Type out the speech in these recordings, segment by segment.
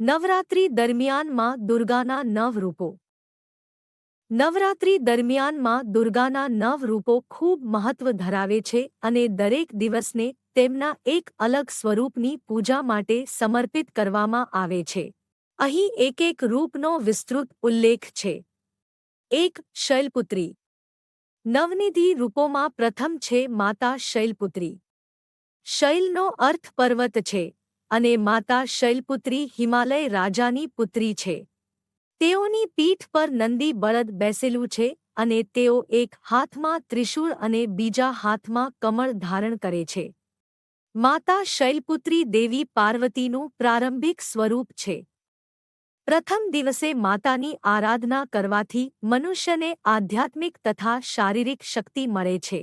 નવરાત્રિ દરમિયાન માં દુર્ગાના 9 રૂપો. નવરાત્રિ દરમિયાન માં દુર્ગાના 9 રૂપો ખૂબ મહત્વ ધરાવે છે અને દરેક દિવસને તેમના એક અલગ સ્વરૂપની પૂજા માટે સમર્પિત કરવામાં આવે છે. અહીં એક રૂપનો વિસ્તૃત ઉલ્લેખ છે. 1. શૈલપુત્રી. નવનિધિ રૂપોમાં પ્રથમ છે માતા શૈલપુત્રી. શૈલનો અર્થ પર્વત છે અને માતા શૈલપુત્રી હિમાલય રાજાની પુત્રી છે. તેઓની પીઠ પર નંદી બળદ બેસેલું છે અને તેઓ એક હાથમાં ત્રિશૂળ અને બીજા હાથમાં કમળ ધારણ કરે છે. માતા શૈલપુત્રી દેવી પાર્વતીનું પ્રારંભિક સ્વરૂપ છે. પ્રથમ દિવસે માતાની આરાધના કરવાથી મનુષ્યને આધ્યાત્મિક તથા શારીરિક શક્તિ મળે છે.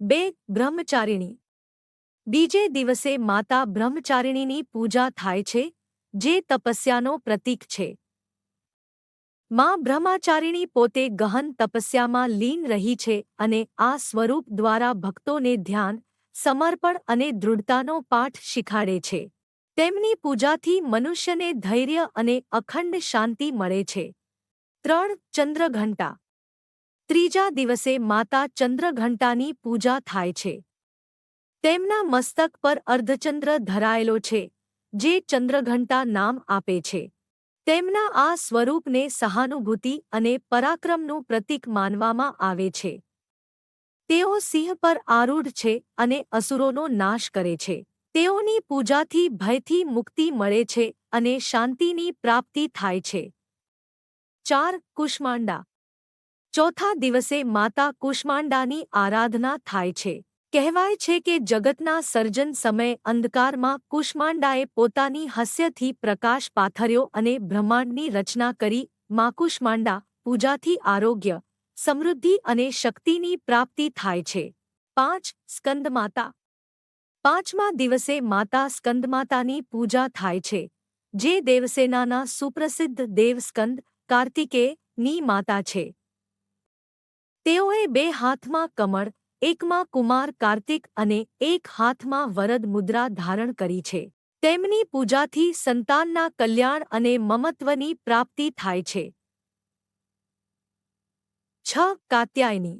2. બ્રહ્મચારિણી. બીજે દિવસે માતા બ્રહ્મચારિણીની પૂજા થાય છે, જે તપસ્યાનો પ્રતીક છે. માં બ્રહ્મચારિણી પોતે ગહન તપસ્યામાં લીન રહી છે અને આ સ્વરૂપ દ્વારા ભક્તોને ધ્યાન, સમર્પણ અને દૃઢતાનો પાઠ શીખવાડે છે. તેમની પૂજાથી મનુષ્યને ધૈર્ય અને અખંડ શાંતિ મળે છે. 3. ચંદ્રઘંટા. ત્રીજા દિવસે માતા ચંદ્રઘંટાની પૂજા થાય છે. તેમના મસ્તક પર અર્ધચંદ્ર ધરાયેલો છે, જે ચંદ્રઘંટા નામ આપે છે. તેમના આ સ્વરૂપને સહાનુભૂતિ અને પરાક્રમનું પ્રતીક માનવામાં આવે છે. તેઓ સિંહ પર આરૂઢ છે અને અસુરોનો નાશ કરે છે. તેઓની પૂજાથી ભયથી મુક્તિ મળે છે અને શાંતિની પ્રાપ્તિ થાય છે. 4. કુષ્માંડા. ચોથા દિવસે માતા કુષ્માંડાની આરાધના થાય છે. કહેવાય છે કે જગતના સર્જન સમયે અંધકારમાં કુષ્માંડાએ પોતાની હાસ્યથી પ્રકાશ પાથર્યો અને બ્રહ્માંડની રચના કરી. માં કુષ્માંડા પૂજાથી આરોગ્ય, સમૃદ્ધિ અને શક્તિની પ્રાપ્તિ થાય છે. 5. સ્કંદમાતા. પાંચમા દિવસે માતા સ્કંદમાતાની પૂજા થાય છે, જે દેવસેનાના સુપ્રસિદ્ધ દેવ સ્કંદ કાર્તિકેયની માતા છે. તેઓએ 2 હાથમાં કમળ, એકમાં કુમાર કાર્તિક અને એક હાથમાં વરદ મુદ્રા ધારણ કરી છે. તેમની પૂજાથી સંતાનના કલ્યાણ અને મમત્વની પ્રાપ્તિ થાય છે. 6. કાત્યાયની.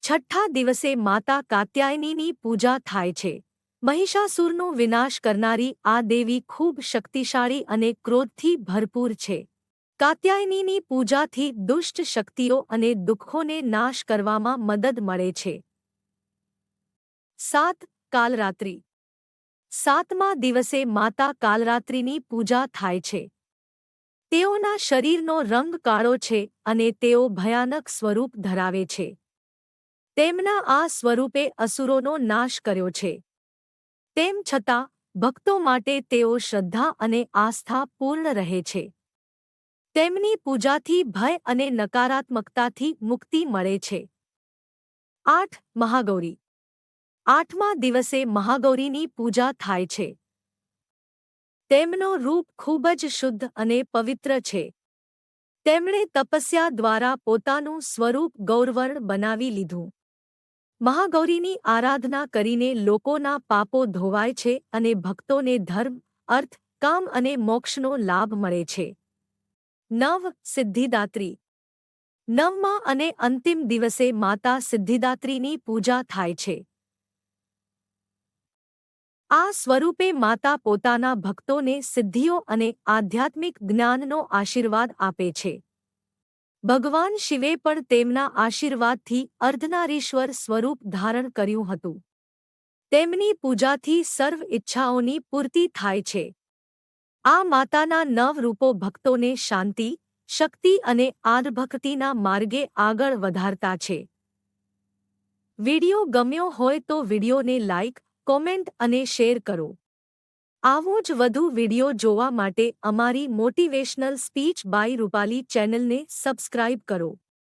છઠ્ઠા દિવસે માતા કાત્યાયનીની પૂજા થાય છે. મહિષાસુરનો વિનાશ કરનારી આ દેવી ખૂબ શક્તિશાળી અને ક્રોધથી ભરપૂર છે. કાત્યાયનીની પૂજાથી દુષ્ટ શક્તિઓ અને દુઃખોને નાશ કરવામાં મદદ મળે છે. 7. કાલરાત્રિ. સાતમા દિવસે માતા કાલરાત્રિની પૂજા થાય છે. તેઓના શરીરનો રંગ કાળો છે અને તેઓ ભયાનક સ્વરૂપ ધરાવે છે. તેમના આ સ્વરૂપે અસુરોનો નાશ કર્યો છે. તેમ છતાં ભક્તો માટે તેઓ શ્રદ્ધા અને આસ્થા પૂર્ણ રહે છે. તેમની પૂજાથી ભય અને નકારાત્મકતાથી મુક્તિ મળે છે. 8. મહાગૌરી. આઠમા દિવસે મહાગૌરીની પૂજા થાય છે. તેમનો રૂપ ખૂબ જ શુદ્ધ અને પવિત્ર છે. તેમણે તપસ્યા દ્વારા પોતાનું સ્વરૂપ ગૌરવર્ણ બનાવી લીધું. મહાગૌરીની આરાધના કરીને લોકોના પાપો ધોવાય છે અને ભક્તોને ધર્મ, અર્થ, કામ અને મોક્ષનો લાભ મળે છે. 9. સિદ્ધિદાત્રી. નવમા અને અંતિમ દિવસે માતા સિદ્ધિદાત્રીની પૂજા થાય છે. આ સ્વરૂપે માતા પોતાના ભક્તોને સિદ્ધિઓ અને આધ્યાત્મિક જ્ઞાનનો આશીર્વાદ આપે છે. ભગવાન શિવે પણ તેમના આશીર્વાદથી અર્ધનારીશ્વર સ્વરૂપ ધારણ કર્યું હતું. તેમની પૂજાથી સર્વ ઈચ્છાઓની પૂર્તિ થાય છે. આ માતાના 9 રૂપો ભક્તોને શાંતિ, શક્તિ અને આદભક્તિના માર્ગે આગળ વધારતા છે. વિડિયો ગમ્યો હોય તો વિડિયોને લાઇક, કોમેન્ટ અને શેર કરો. આવો જ વધુ વિડિયો જોવા માટે અમારી મોટિવેશનલ સ્પીચ બાય રૂપાલી ચેનલને સબસ્ક્રાઇબ કરો.